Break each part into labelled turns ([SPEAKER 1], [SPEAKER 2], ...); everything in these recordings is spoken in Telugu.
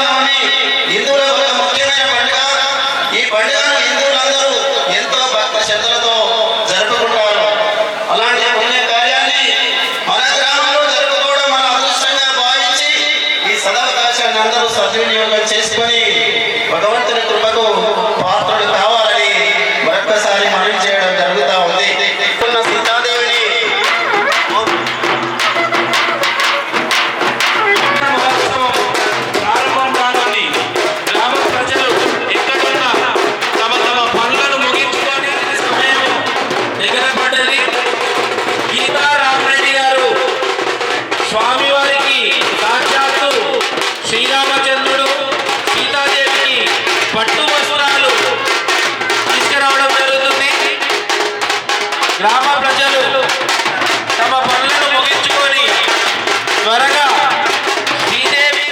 [SPEAKER 1] కాలంలోని హిందువులకు ఒక ముఖ్యమైన పండుగ. ఈ పండుగను హిందువులందరూ ఎంతో భక్త శ్రద్ధలతో జరుపుకుంటారు. అలాంటి పుణ్య కార్యాన్ని మన గ్రామంలో జరుపుకోవడం మన అదృష్టంగా భావించి ఈ సదవకాశాన్ని అందరూ సద్వినియోగం చేసుకొని భగవంతుని కృపకు పాత్రుడు కావాలని మరొక్కసారి మనవి చేయడం జరుగుతూ ఉంది. సీతాదేవిని
[SPEAKER 2] స్వామివారికి సాక్షాత్తు శ్రీరామచంద్రుడు సీతాదేవికి పట్టు వస్త్రాలు తీసుకురావడం జరుగుతుంది. గ్రామ ప్రజలు తమ పనులను ముగించుకొని త్వరగా శ్రీదేవి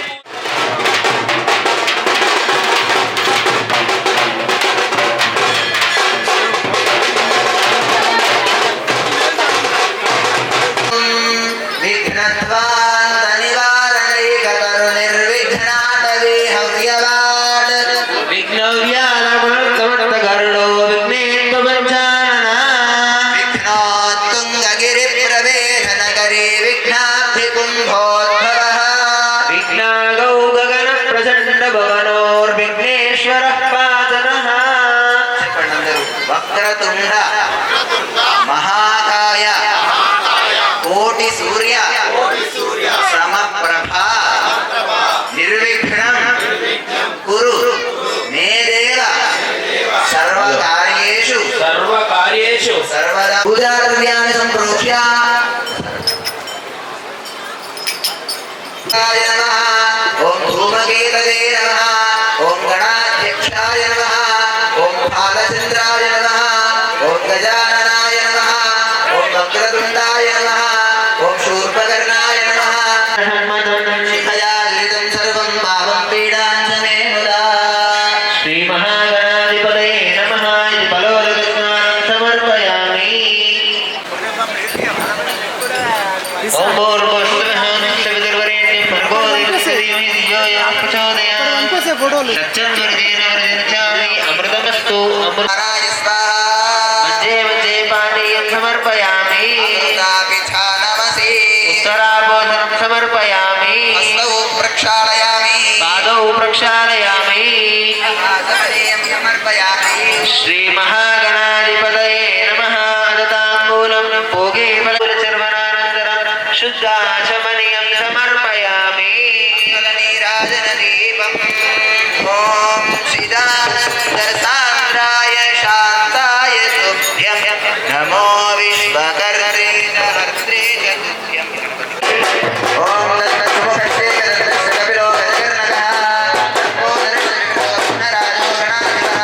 [SPEAKER 3] వక్రతుండ మహాకాయ కోటి సూర్య సమప్రభ నిర్విఘ్నం కురు మే దేవ సర్వకార్యేషు సర్వదా పూజాద్రవ్యాన్ని సంప్రోక్ష్య ఓం ధూమకేతవే నమః, ఓం గణాధ్యక్షాయ నమః, ఓం బాలచంద్రాయ నమః, ఓం గజాననాయ నమః, ఓం వక్రతుండాయ నమః, ఓం శూర్పకర్ణాయ నమః. శిఖయాలితం సర్వం పాపం పీడాంచమే ముదా. శ్రీ మహాగణాధిపతయే నమః. ఇది ఫలోదకస్నానం సమర్పయామి. ఓం భూర్భువస్సుః విదుర్వరేణ్యం భర్గో దేవస్య ధీమహి ధియో యో నః ప్రచోదయాత్. సత్యందుర్జేనవరజంచామి అమృతమస్తు. అమృతాయ స్వాహా. మధ్యే మధ్యే పానీయం సమర్పయామి. అమృతాపిఛానమసి. ఉత్తరాభోజనం సమర్పయామి. హస్తౌ ప్రక్షాళయామి. పాదౌ ప్రక్షాళయామి. ఆచమనీయం సమర్పయామి. శ్రీ మహాగణాధిపతయే నమః. దతాంబూలం భోగే ఫలచర్వనానంతరం శుద్ధాచమనీయం సమర్పయామి. నీరాజనదీపం. ఓం చిదానందసాంద్రాయ శాంతాయ తుభ్యం నమో విశ్వకర్త్రే భద్రే చతుభ్యం. ఓం తత్సముఖస్య తత్స కపిలో గజకర్ణకః. ఓం నరసింహో నరాజో గణాధిపః.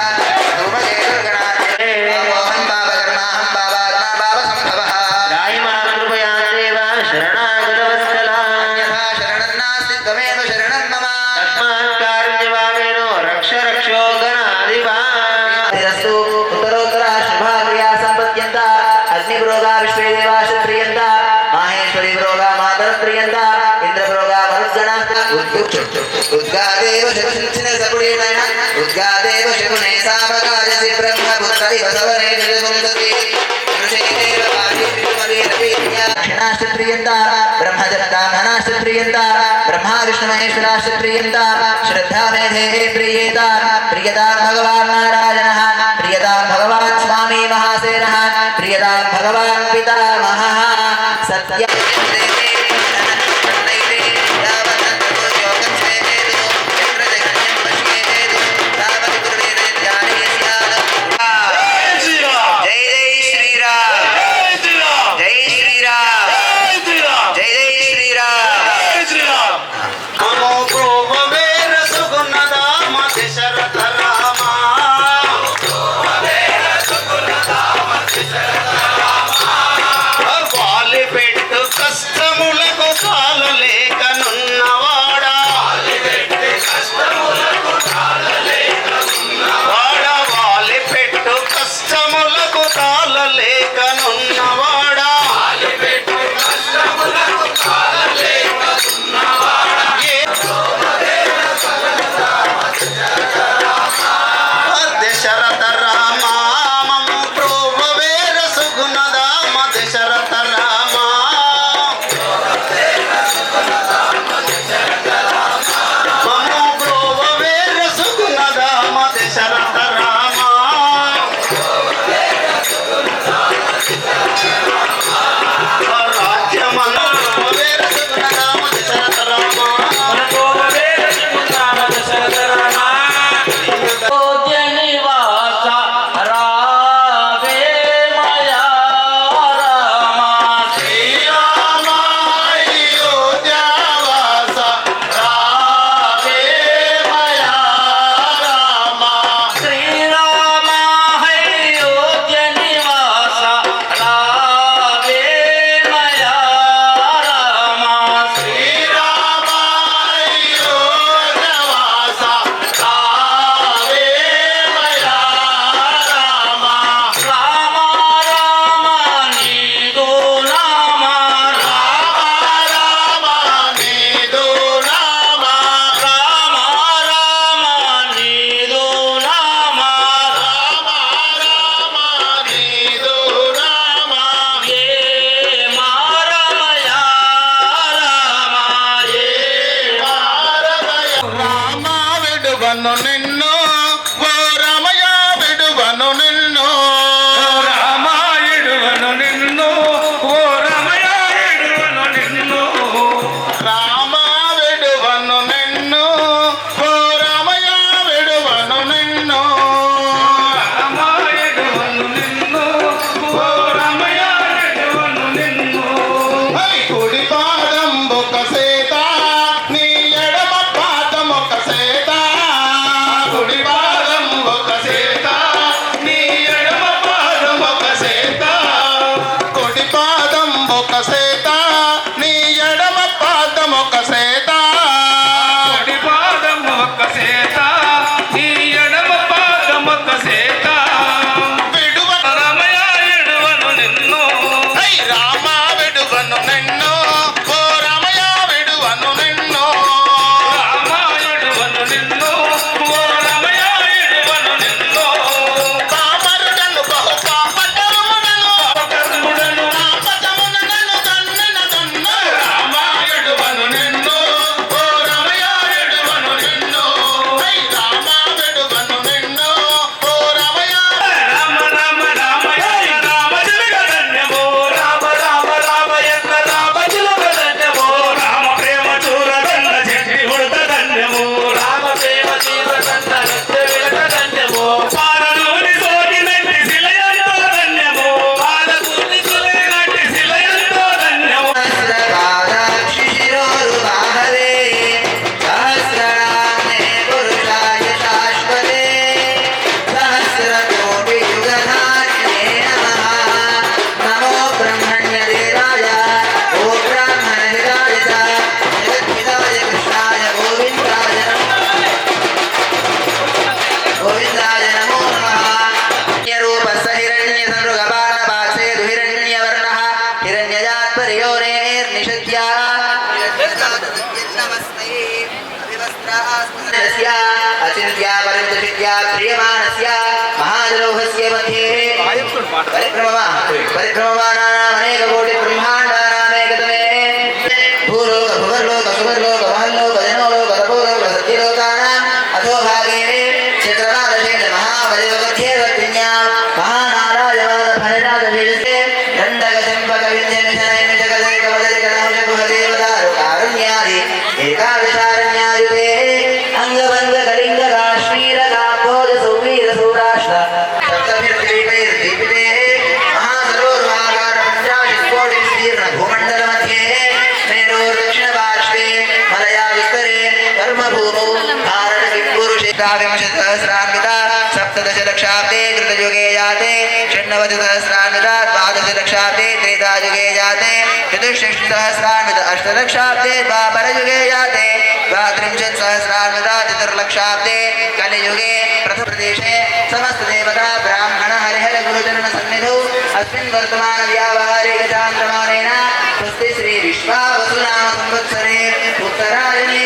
[SPEAKER 3] ధూమకేతుర్గణాధిపతే. మోహం భావకర్మాహం భావాత్మా భావసంభవః. రాయిమాం కృపయా దేవ శరణాగతవత్సలా. అన్యథా శరణం నాస్తి త్వమేవ శరణం మమ. తస్మాత్కారుణ్యవామేనో రక్ష రక్షో గణాధిపా. ఉత్తరోత్తర శుభాక్రియా సంపద్యంత. అగ్నిప్రోగా విశ్వే దేవా క్షత్రియంత. మాహేశ్వరి ప్రోగా మాతర ప్రియంత. ఇంద్రప్రోగా మరుద్గణ. ఉద్గాదేవ శకునే సకుడేన. ఉద్గాదేవ శకునే సామకాజసి బ్రహ్మపుత్రది వసవనే జగముందతి. ఋషేదేవ దక్షిణాశ్చత్రియంత. బ్రహ్మజనదామనాశ్చత్రియంత. బ్రహ్మా విష్ణు మహేశ్వరాశ్చత్రియంత. శ్రద్ధా మేధే ప్రియేత. ప్రియతాం భగవాన్ నారాయణః. ప్రియతాం భగవాన్ స్వామి మహాసేనః. ప్రియతాం భగవాన్ పితామహః. సత్య
[SPEAKER 1] రామ
[SPEAKER 4] విడువను నిన్ను ఓ రామయ్య విడువను నిన్ను
[SPEAKER 5] రామాయుడువను నిన్ను ఓ రమయ విడువను నిన్ను
[SPEAKER 4] రామ విడువను నిన్ను ఓ రామయ్య విడువను నిన్ను
[SPEAKER 5] రామాయుడువను నిన్ను ఓ రమయ విడువను నిన్ను
[SPEAKER 4] హై కుడి పాదం ఒక సేత నీ ఎడమ పాదం ఒక సేత కుడి పాదం ఒక సేత
[SPEAKER 5] నీ ఎడమ పాదం ఒక సేత
[SPEAKER 4] కుడి పాదం ఒక సేత నీ ఎడమ పాదం ఒక సేత
[SPEAKER 5] కుడి పాదం ఒక సేత నీ ఎడమ పాదం ఒక సేత
[SPEAKER 4] విడువ
[SPEAKER 5] రమయ విడువను నిన్ను
[SPEAKER 4] హై రామ విడువను నిన్ను ఓ రామయ్య విడువను నిన్ను
[SPEAKER 5] రామాయుడువను నిన్ను ఓ రమయ విడువను నిన్ను
[SPEAKER 4] కామరుడను బహు పాపకముడను
[SPEAKER 5] కర్ముడను
[SPEAKER 4] పాపకమునను కన్నెన కన్ను
[SPEAKER 5] రామాయుడువను నిన్ను
[SPEAKER 4] ఓ రామయ్య విడువను నిన్ను హై రామ విడువను నిన్ను ఓ రామయ్య
[SPEAKER 5] రామ రామ రామయ రామ జగదన్యమో రామ రామ రామయన్న రామ జగదన్యమో రామ ప్రేమ చూరగన్న చెట్టి ఉడత ధన్యమో రామ ప్రేమ చూరగన్న చెట్టి ఉడత ధన్యమో పాదూరి సోకినట్టి శిలయంతో ధన్యమో పాదూరి సోకినట్టి శిలయంతో ధన్యమో
[SPEAKER 3] सहस्रपादाक्षि शिरोरुबाहवे सहस्रनाम्ने पुरुषाय शाश्वते सहस्रकोटियुगधारिणे नमः नमो ब्रह्मण्यदेवाय ओ ब्राह्मणहिताय च जगद्धिताय कृष्णाय गोविन्दाय नमो नमः हिरण्यरूपस्य हिरण्यसमृगपानपाक्षेतु हिरण्यवर्णः हिरण्यजात्पर्योरेर्निषद्याः अचिन्त्या परिमितशित्या प्रियमाणस्य महाजलौहस्य मध्ये परिभ्रममानानामनेककोटिब्रह्माण्डानामेकतमे भूलोक भुवर्लोक सुवर्लोक महल्लोक जनोलोक तपोलोक सत्यलोकानाम् अधोभागे चित्रनादशेन महाबलिवगध्येवर्तिन्यां महानारायणफलनादशेषे दण्डकचम्पकविन्ध्यविषयमिषकदैकवदलिकनहुषगुहदेवदारुकारुण्यादि एकादशारण्यायुते अङ्गभङ्गकलिङ्गकाश्मीरकाम्भोजसौवीरसौराष्ट्र सप्तभिर्द्वीपैर्दीपिते महासरोर्वाकारपञ्चाशत्कोटिविस्तीर्णभूमण्डलमध्ये मेरोर्दक्षिणपार्श्वे मलया विस्तरे कर्मभूमौ भारतकिङ्पुरुषेताविंशतिसहस्रान्विता सप्तदशलक्षाब्दे कृतयुगे जाते षण्णवतिसहस्रान्विता द्वादशलक्षाब्दे त्रेतायुगे जाते चतुष्षष्टिसहस्रान्वित अष्टलक्षाब्दे द्वापरयुगे जाते द्वात्रिंशत्सहस्रान्विता चतुर्लक्षाब्दे कलियुगे प्रथमप्रदेशे समस्तदेवता ब्राह्मण हरिहर गुरुचरणसन्निधौ अस्मिन् वर्तमानव्यावहारिकचान्द्रमानेन स्वस्ति श्री विश्वावसुनाम संवत्सरे उत्तरायणे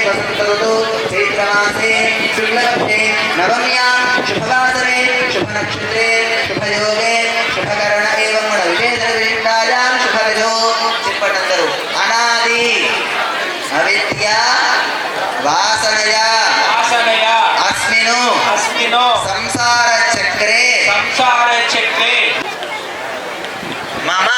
[SPEAKER 3] वसंत ऋतु चैत्रमासे शुक्लपक्षे नवम्यां शुभवासरे शुभनक्षत्रे शुभयोगे शुभकरण एवं गुणविशेषविशिष्टायां शुभविधौ चित्पटन्तरु अनादि अविद्या वासनया
[SPEAKER 2] వాసనయా
[SPEAKER 3] अस्मिन् संसारचक्रे
[SPEAKER 2] సంసారచక్రే
[SPEAKER 3] मम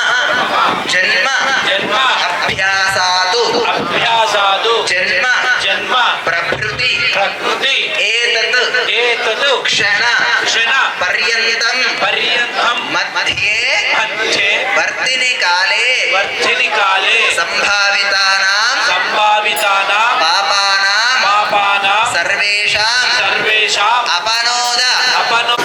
[SPEAKER 3] जन्म
[SPEAKER 2] జన్మ
[SPEAKER 3] अभ्यासातु
[SPEAKER 2] అభ్యాసాదు
[SPEAKER 3] जन्म
[SPEAKER 2] జన్మ
[SPEAKER 3] प्रभृति
[SPEAKER 2] ప్రకృతి
[SPEAKER 3] एतत्
[SPEAKER 2] ఏతదు
[SPEAKER 3] क्षण
[SPEAKER 2] క్షణ
[SPEAKER 3] पर्यन्तं
[SPEAKER 2] పర్యంతం
[SPEAKER 3] मध्ये
[SPEAKER 2] మధ్యే
[SPEAKER 3] वर्तिनि काले
[SPEAKER 2] వర్ధిని కాలే
[SPEAKER 3] सम्भावितानां
[SPEAKER 2] సంభావితానాం
[SPEAKER 3] पापानां
[SPEAKER 2] పాపానాం
[SPEAKER 3] सर्वेषां
[SPEAKER 2] సర్వేషాం
[SPEAKER 3] अपनोद
[SPEAKER 2] అపనో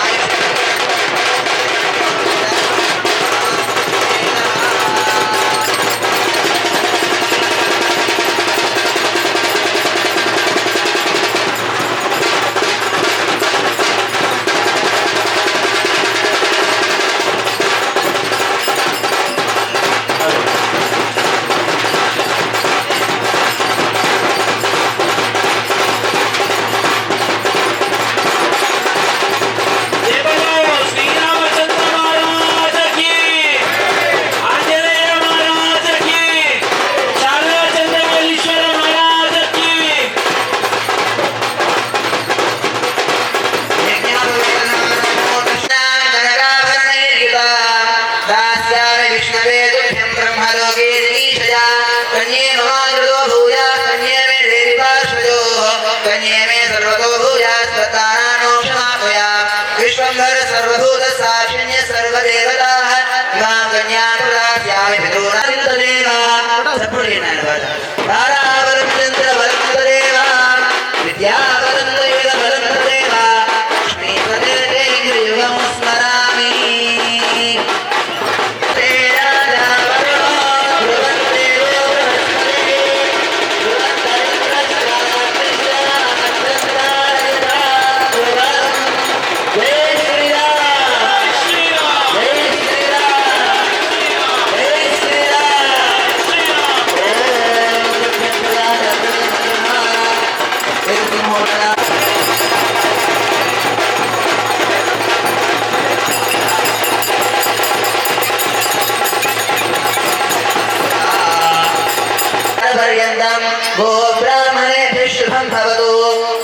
[SPEAKER 3] आयुष लोके जगीषया कन्ये ममाकृतो भूयात् कन्ये मे देवि पार्श्वयोः कन्ये मे सर्वतो भूयात् तत्तानानो क्षमापया विश्वम्भर सर्वभूतसाक्षिण्य सर्वदेवताः इमां कन्यां प्रदास्यामि पितॄणां सपुरेण तारावरं चन्द्रवरं तदेव विद्यावरं वेदवरं तदेव लक्ष्मीपतिर्युगं स्मरामि पर्यन्तं गो ब्राह्मणेभ्यः शुभं भवतु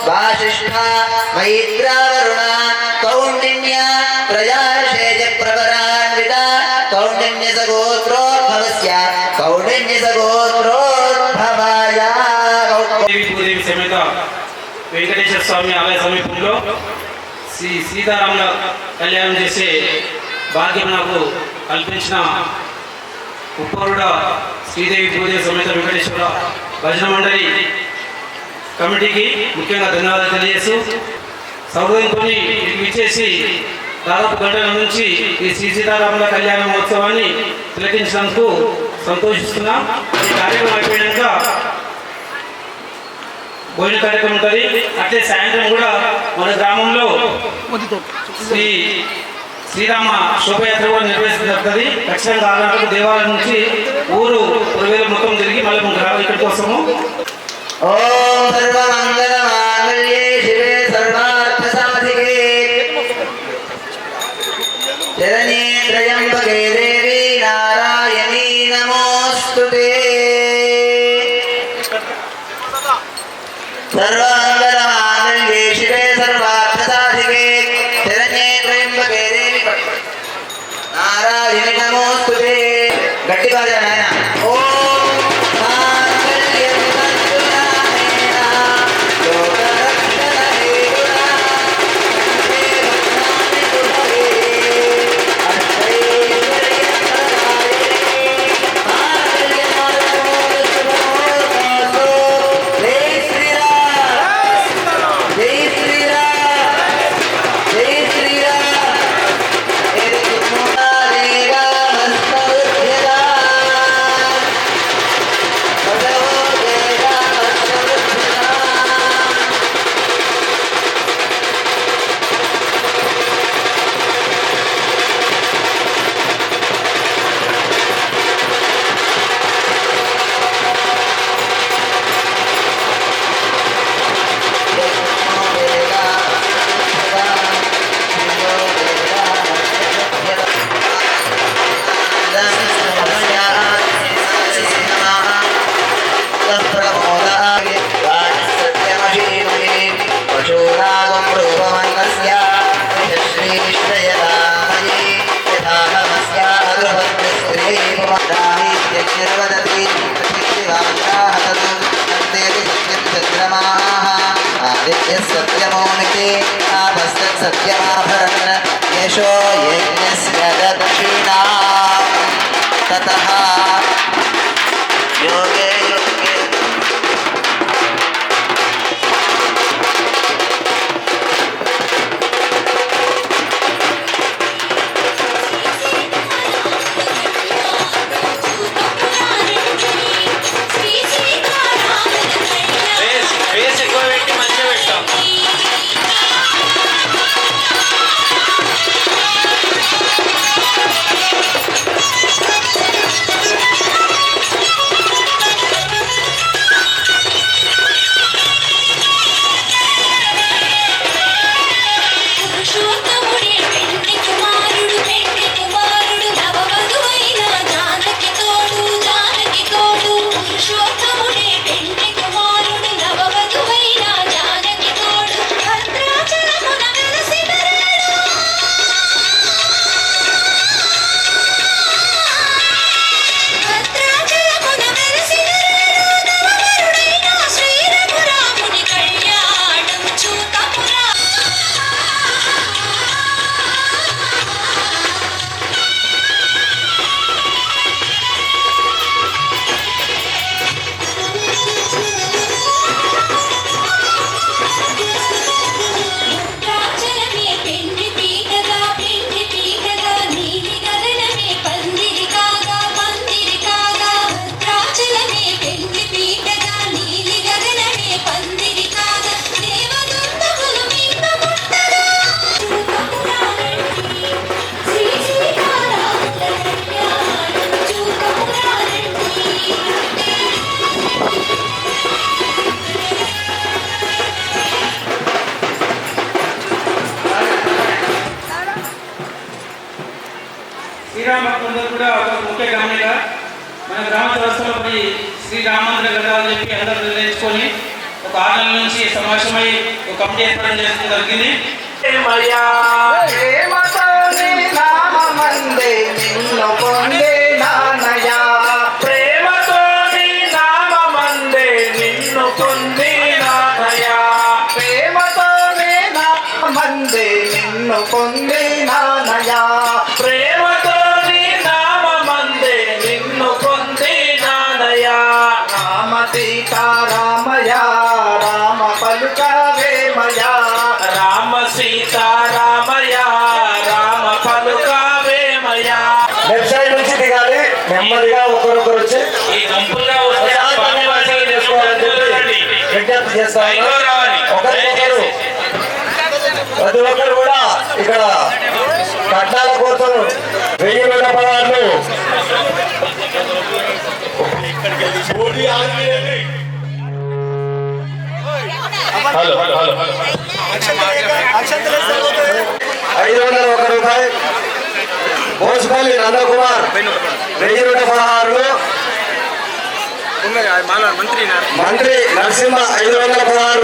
[SPEAKER 3] वासिष्ठा मैत्रावरुणा कौण्डिन्या त्रयादशेज प्रवरान्विता कौण्डिन्यसगोत्रोद्भवस्य कौण्डिन्यसगोत्रोद्भवाय
[SPEAKER 5] దేవి భూదేవి సమేత వెంకటేశ్వర స్వామి ఆలయ సమీపంలో శ్రీ సీతారాముల కళ్యాణం చేసే భాగ్యం నాకు కల్పించిన ఉప్పరుడ శ్రీదేవి భూదేవి సమేత వెంకటేశ్వర భజన మండలి కమిటీకి ముఖ్యంగా ధన్యవాదాలు తెలియజేస్తూ సౌహృదంతో ఇచ్చేసి దాదాపు గంటల నుంచి ఈ శ్రీ సీతారాముల కళ్యాణ మహోత్సవాన్ని తిలకించినందుకు సంతోషిస్తున్నాం. ఈ కార్యక్రమం అయిపోయాక భోజన కార్యక్రమం ఉంటుంది. అట్లే సాయంత్రం కూడా మన గ్రామంలో శ్రీరామ శోభయాత్ర కూడా నిర్వహిస్తుంది. ఖచ్చితంగా 6 గంటలకు దేవాలయం నుంచి ఊరు పురవేల మొత్తం తిరిగి మళ్ళీ ఇక్కడి కోసము.
[SPEAKER 3] ఓం సర్వమంగళమాంగళ్యే శివే సర్వార్థసాధికే శరణ్యే త్రయంబకే దేవి నారాయణీ నమోస్తుతే. సర్వమంగళమాంగళ్యే శివే సర్వార్థసాధికే శరణ్యే త్రయంబకే దేవి నారాయణీ నమోస్తుతే. గట్టి బాగా నాయన. ఓం सत्यमोनिते सत्यमाभरण यशो यज्ञस्य दक्षिणा ततः योगे योगे
[SPEAKER 2] వేసి ఎక్కువ పెట్టి మంచిగా పెట్టాం.
[SPEAKER 5] మన గ్రామ వ్యవస్థలోపడి శ్రీరామంద్ర కట్టాలని చెప్పి అందరూ నిర్ణయించుకొని ఒక 6 నెలల నుంచి సమావేశమై ఒక కమిటీ ఏర్పాటు చేయడం జరిగింది.
[SPEAKER 3] ప్రేమతోని నామమందే నిన్ను పొందే నాన్నయ్యా,
[SPEAKER 2] ప్రేమతోని నామమందే నిన్ను పొంది నాన్నయ్యా,
[SPEAKER 3] ప్రేమతోని నామమందే నిన్ను పొందే నాన్నయ్యా,
[SPEAKER 2] ప్రేమతోని నామమందే నిన్ను పొంది నాన్నయ్యా.
[SPEAKER 3] రామ సీతారామయ రామ పలుకవేమయా,
[SPEAKER 2] రామ సీతారామయ రామ పలుకవేమయా.
[SPEAKER 6] లెఫ్ట్ సైడ్ నుంచి దిగాలి, నెమ్మదిగా ఒకరొకరు వచ్చి
[SPEAKER 2] ఈ గుంపులుగా వస్తే స్వామి వారిని
[SPEAKER 6] చేసుకోవాలని చెప్పి విజ్ఞప్తి చేస్తాను.
[SPEAKER 2] లైన్లో రావాలి.
[SPEAKER 6] ఒకరికొకరు ప్రతి ఒక్కరు కూడా ఇక్కడ కట్నాల కోసం 1000 రూపాయలు. మోసుపల్లి నందకుమార్ 1116. మంత్రి నరసింహ 516.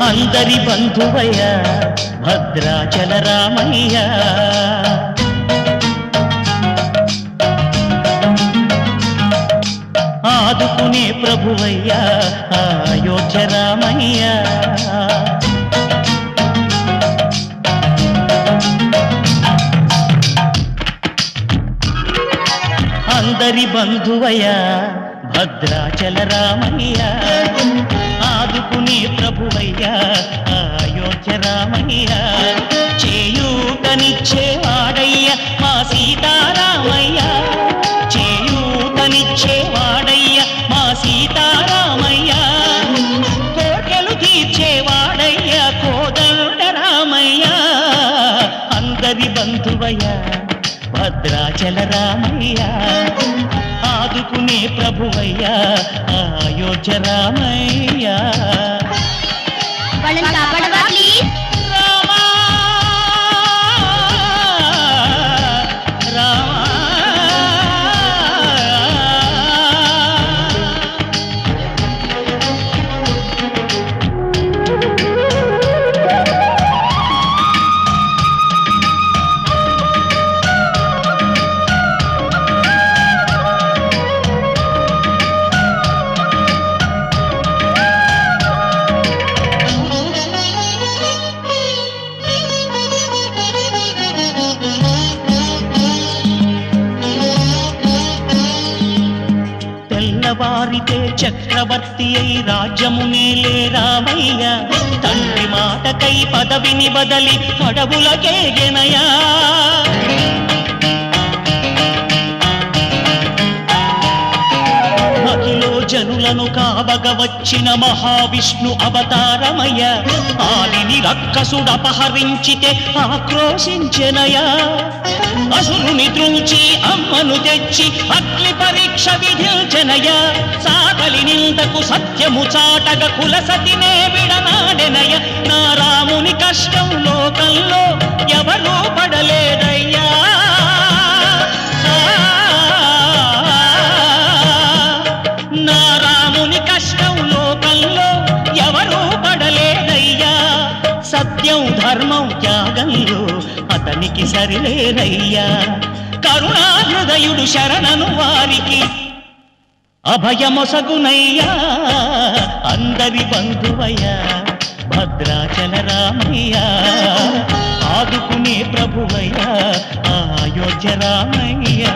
[SPEAKER 7] అందరి బంధువయ్య భద్రాచల రామయ్య, ఆదుకు ఆదుకునే ప్రభువయ్యా అయోధ్య రామయ్యా. అందరి బంధువయ్యా భద్రాచల రామయ్యా, ఆదుకునే ప్రభువయ్యా అయోధ్య రామయ్యా. చేయూతనిచ్చేవాడయ్యా మా సీతారామయ్యా, చేయూతనిచ్చేవాడయ్యా మా సీతారామయ్యా. కోర్కెలు తీర్చేవాడయ్యా కోదండ రామయ్యా. అందరి బంధువయ్యా భద్రాచల రామయ్యా, ఆదుకునే ప్రభువయ్యా అయోధ్య రామయ్యా.
[SPEAKER 8] వాళ్ళని కాపాడవా ప్లీజ్.
[SPEAKER 7] రామా రామా తెల్లవారితే చక్రవర్తి అయి రాజ్యమునేలే రామయ్య, తండ్రి మాటకై పదవిని బదలి అడవులకేగెనయా. మహిలో జనులను కావగ వచ్చిన మహావిష్ణు అవతారమయ్య, ఆలిని రక్కసుడపహరించితే ఆక్రోశించెనయా. అసురుని త్రుంచి అమ్మను తెచ్చి అగ్ని పరీక్ష విధించెనయా. సాగలి నిందకు సత్యము చాటగ కులసతినే విడనాడెనయ. నా రాముని కష్టం లోకంలో ఎవరూ పడలేదయ్యా. నా రాముని కష్టం లోకంలో ఎవరూ పడలేదయ్యా. సత్యం ధర్మం త్యాగంలో అతనికి సరిలేరయ్యా. కరుణాహృదయుడు శరణను వారికి అభయమొసగునయ్యా. అందరి బంధువయ్యా భద్రాచల రామయ్యా, ఆదుకునే ప్రభువయ్యా అయోధ్య రామయ్యా.